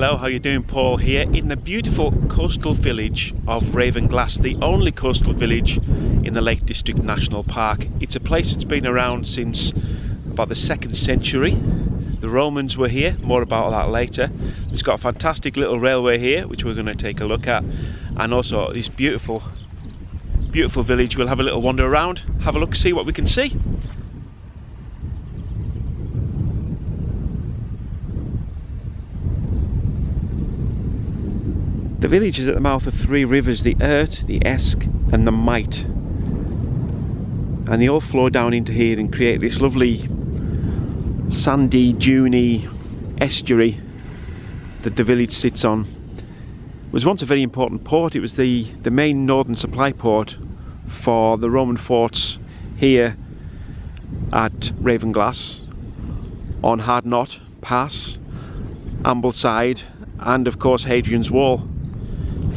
Hello, how you doing? Paul here in the beautiful coastal village of Ravenglass, the only coastal village in the Lake District National Park. It's a place that's been around since about the 2nd century. The Romans were here, more about that later. It's got a fantastic little railway here, which we're going to take a look at, and also this beautiful village. We'll have a little wander around, have a look, see what we can see. The village is at the mouth of 3 rivers, the Ert, the Esk and the Mite. And they all flow down into here and create this lovely sandy, duney estuary that the village sits on. It was once a very important port. It was the main northern supply port for the Roman forts here at Ravenglass, on Hard Knot Pass, Ambleside, and of course Hadrian's Wall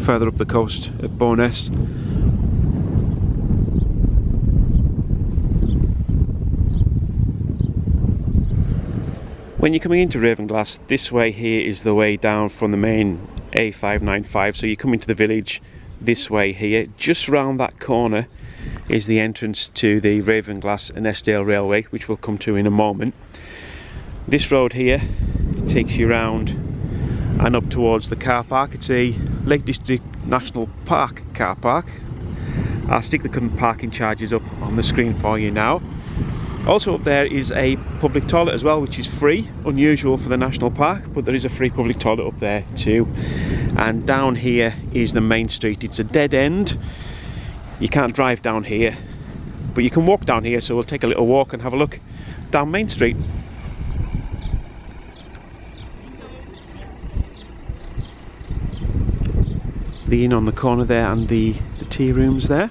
further up the coast at Bowness. When you're coming into Ravenglass, this way here is the way down from the main A595, so you come into the village this way here. Just round that corner is the entrance to the Ravenglass and Eskdale Railway, which we'll come to in a moment. This road here takes you round and up towards the car park. It's a Lake District National Park car park. I'll stick the current parking charges up on the screen for you now. Also up there is a public toilet as well, which is free, unusual for the national park, but there is a free public toilet up there too. And down here is the main street. It's a dead end. You can't drive down here, but you can walk down here, so we'll take a little walk and have a look down Main Street. The inn on the corner there and the tea rooms there.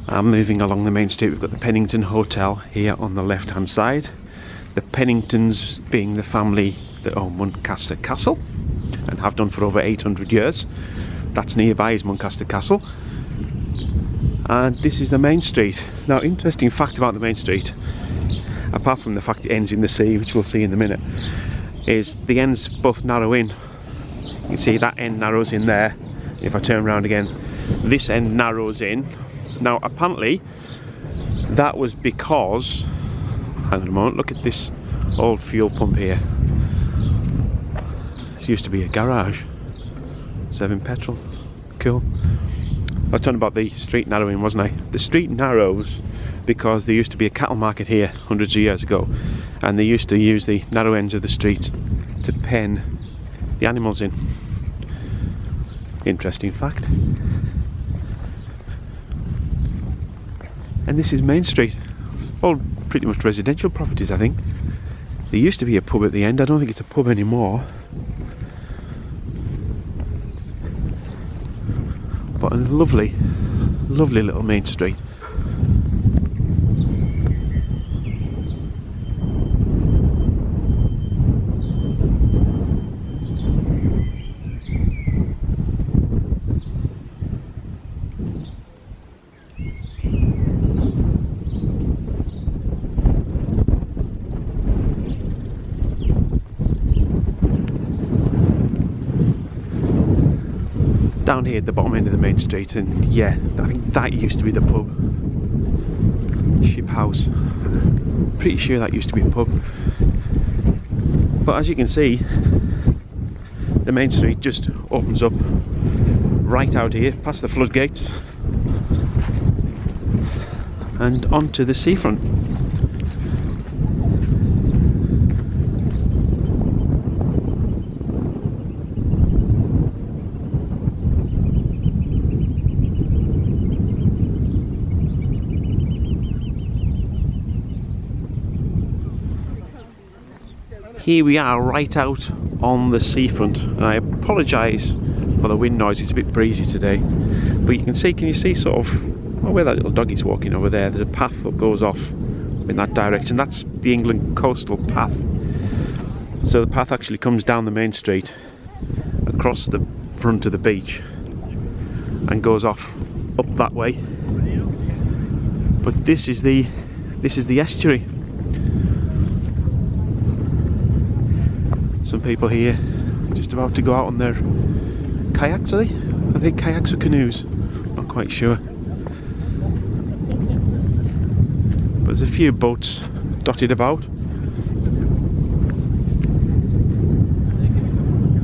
I'm moving along the main street. We've got the Pennington Hotel here on the left hand side. The Penningtons being the family that own Muncaster Castle and have done for over 800 years. That's nearby is Muncaster Castle. And this is the main street. Now, interesting fact about the main street, apart from the fact it ends in the sea, which we'll see in a minute, is the ends both narrow in. You can see that end narrows in there. If I turn around again, this end narrows in. Now apparently that was because, hang on a moment, look at this old fuel pump here. It used to be a garage serving petrol. Cool. I was talking about the street narrowing, wasn't I? The street narrows because there used to be a cattle market here hundreds of years ago, and they used to use the narrow ends of the street to pen the animals in. Interesting fact. And this is Main Street. All pretty much residential properties, I think. There used to be a pub at the end. I don't think it's a pub anymore. But a lovely, lovely little main street. Down here at the bottom end of the main street, and yeah, I think that used to be the pub. Ship House. Pretty sure that used to be a pub. But as you can see, the main street just opens up right out here, past the floodgates, and onto the seafront. Here we are right out on the seafront, and I apologise for the wind noise, it's a bit breezy today, but you can you see sort of where that little doggy's walking over there? There's a path that goes off in that direction. That's the England coastal path. So the path actually comes down the main street across the front of the beach and goes off up that way. But this is the This is the estuary. Some people here just about to go out on their kayaks, are they? I think kayaks or canoes, not quite sure. But there's a few boats dotted about.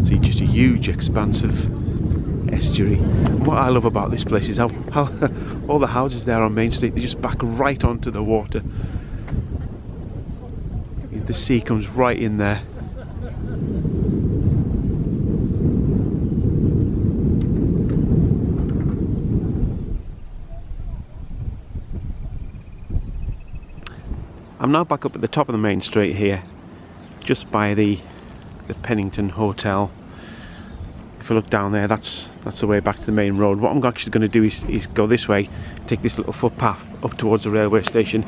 See just a huge expanse of estuary. And what I love about this place is how all the houses there on Main Street, they just back right onto the water. The sea comes right in there. I'm now back up at the top of the main street here, just by the Pennington Hotel. If I look down there, that's the way back to the main road. What I'm actually going to do is go this way, take this little footpath up towards the railway station.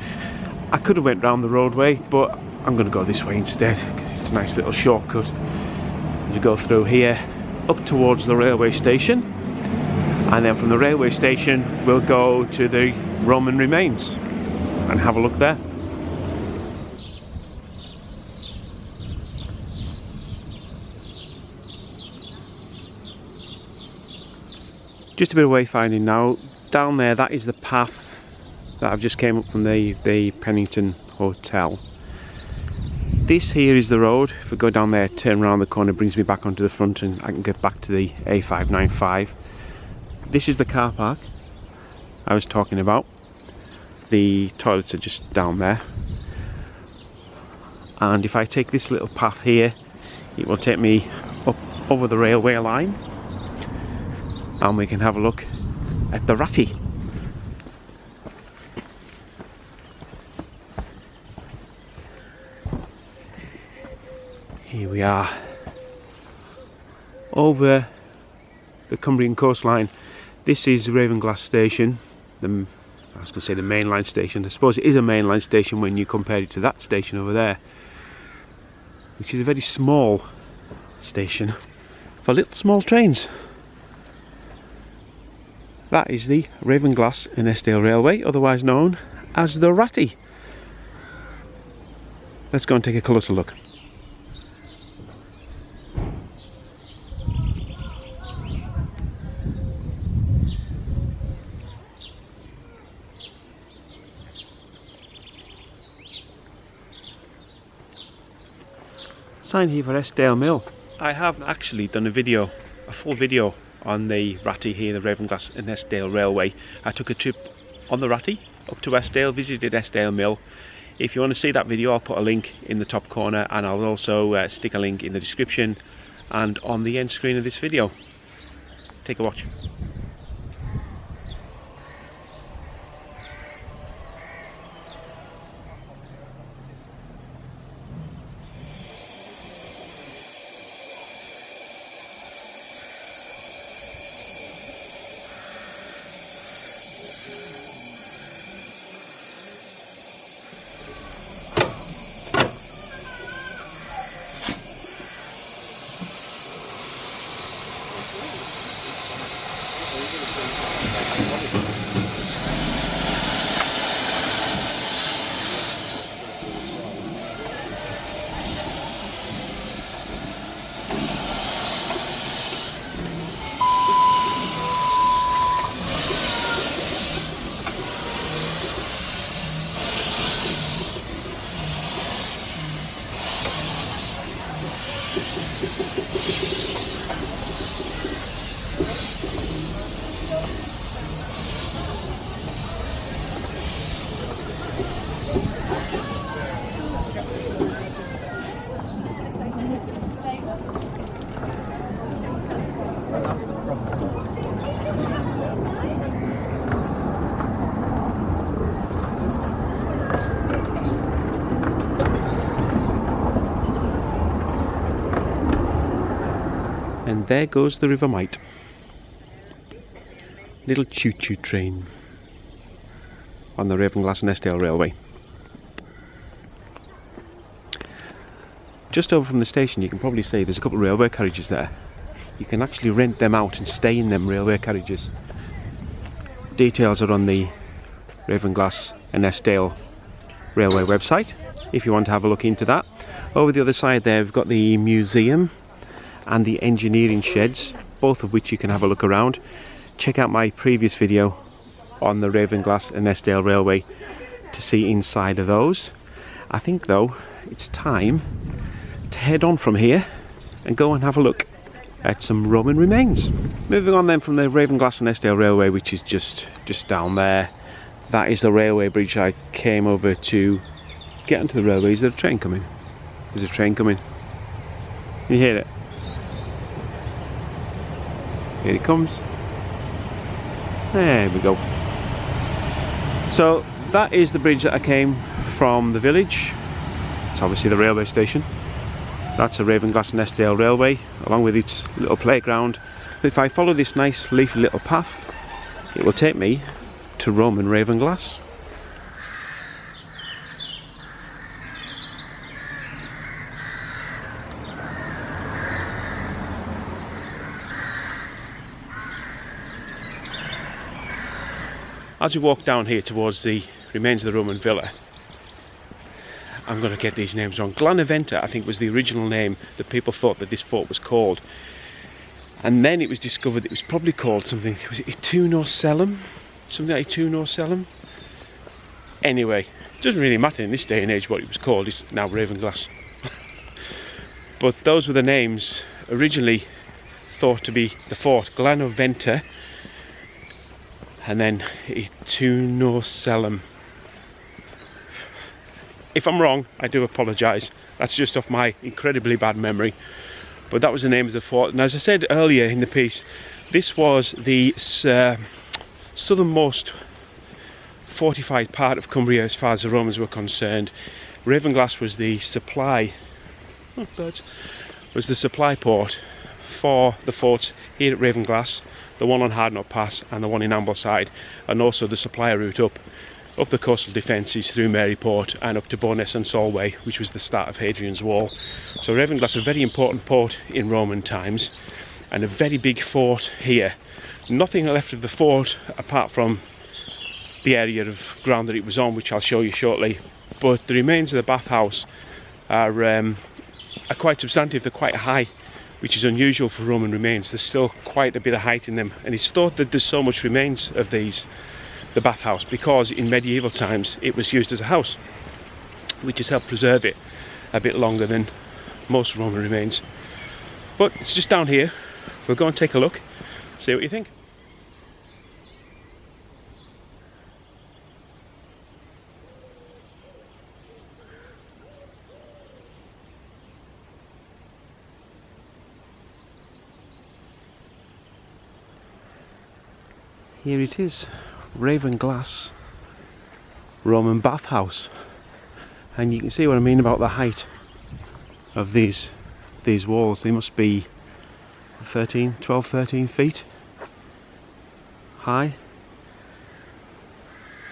I could have went round the roadway, but I'm going to go this way instead because it's a nice little shortcut. You go through here up towards the railway station, and then from the railway station we'll go to the Roman remains and have a look there. Just a bit of wayfinding now. Down there, that is the path that I've just came up from the Pennington Hotel. This here is the road. If I go down there, turn around the corner, brings me back onto the front and I can get back to the A595. This is the car park I was talking about. The toilets are just down there. And if I take this little path here, it will take me up over the railway line. And we can have a look at the Ratty. Here we are over the Cumbrian coastline. This is Ravenglass station. I was going to say the mainline station. I suppose it is a mainline station when you compare it to that station over there, which is a very small station for little small trains. That is the Ravenglass and Eskdale Railway, otherwise known as the Ratty. Let's go and take a closer look. Sign here for Eskdale Mill. I have actually done a full video on the Ratty here, the Ravenglass and Eskdale Railway. I took a trip on the Ratty up to Eskdale, visited Eskdale Mill. If you want to see that video, I'll put a link in the top corner, and I'll also stick a link in the description and on the end screen of this video. Take a watch. And there goes the River Mite. Little choo-choo train on the Ravenglass and Eskdale Railway. Just over from the station, you can probably see there's a couple of railway carriages there. You can actually rent them out and stay in them railway carriages. Details are on the Ravenglass and Eskdale railway website if you want to have a look into that. Over the other side there we've got the museum and the engineering sheds, both of which you can have a look around. Check out my previous video on the Ravenglass and Eskdale Railway to see inside of those. I think though it's time to head on from here and go and have a look at some Roman remains. Moving on then from the Ravenglass and Eskdale Railway, which is just down there. That is the railway bridge I came over to get onto the railway. Is there a train coming? There's a train coming. Can you hear it? Here it comes. There we go. So that is the bridge that I came from the village. It's obviously the railway station. That's the Ravenglass and Eskdale Railway, along with its little playground. If I follow this nice leafy little path, it will take me to Roman Ravenglass. As we walk down here towards the remains of the Roman villa, I'm going to get these names wrong. Glanaventa, I think, was the original name that people thought that this fort was called. And then it was discovered that it was probably called something, was it Itunorcellum? Something like Itunorcellum? Anyway, it doesn't really matter in this day and age what it was called, it's now Ravenglass. But those were the names originally thought to be the fort, Glanaventa, and then Itunorcellum. If I'm wrong, I do apologise. That's just off my incredibly bad memory. But that was the name of the fort. And as I said earlier in the piece, this was the southernmost fortified part of Cumbria as far as the Romans were concerned. Ravenglass was the supply, was the supply port for the forts here at Ravenglass, the one on Hardknot Pass and the one in Ambleside, and also the supply route up the coastal defences through Maryport and up to Bowness and Solway, which was the start of Hadrian's Wall. So Ravenglass, a very important port in Roman times, and a very big fort here. Nothing left of the fort apart from the area of ground that it was on, which I'll show you shortly. But the remains of the Bathhouse are quite substantive. They're quite high, which is unusual for Roman remains. There's still quite a bit of height in them, and it's thought that there's so much remains of the Bathhouse because in medieval times it was used as a house, which has helped preserve it a bit longer than most Roman remains. But it's just down here. We'll go and take a look, see what you think. Here it is, Ravenglass Roman bathhouse, and you can see what I mean about the height of these walls. They must be 12, 13 feet high.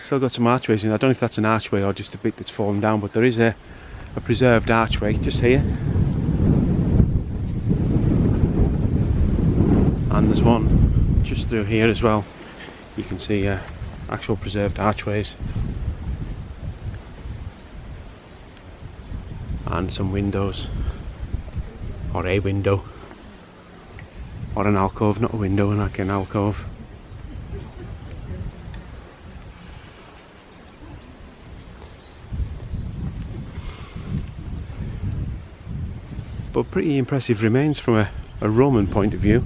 Still got some archways in. I don't know if that's an archway or just a bit that's fallen down, but there is a preserved archway just here, and there's one just through here as well. You can see actual preserved archways and some windows, or a window, or an alcove, not a window, like an alcove. But pretty impressive remains from a Roman point of view.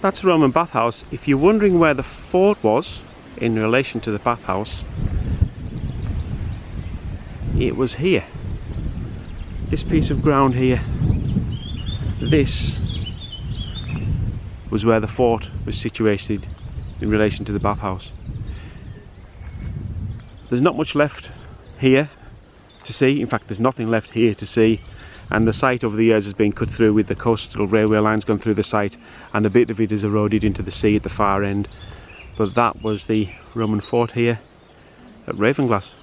That's the Roman bathhouse. If you're wondering where the fort was in relation to the bathhouse, it was here. This piece of ground here, this was where the fort was situated in relation to the bathhouse. There's not much left here to see. In fact, there's nothing left here to see and the site over the years has been cut through with the coastal railway lines gone through the site, and a bit of it is eroded into the sea at the far end. But that was the Roman fort here at Ravenglass.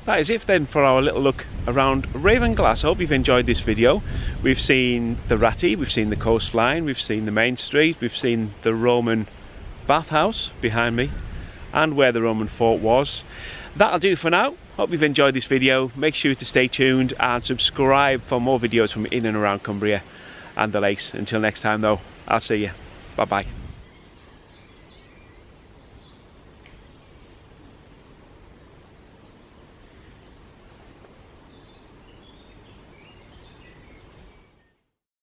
That is it then for our little look around Ravenglass. I hope you've enjoyed this video. We've seen the Ratty, we've seen the coastline, we've seen the main street, we've seen the Roman bathhouse behind me, and where the Roman fort was. That'll do for now. Hope you've enjoyed this video. Make sure to stay tuned and subscribe for more videos from in and around Cumbria and the lakes. Until next time though, I'll see you. Bye bye.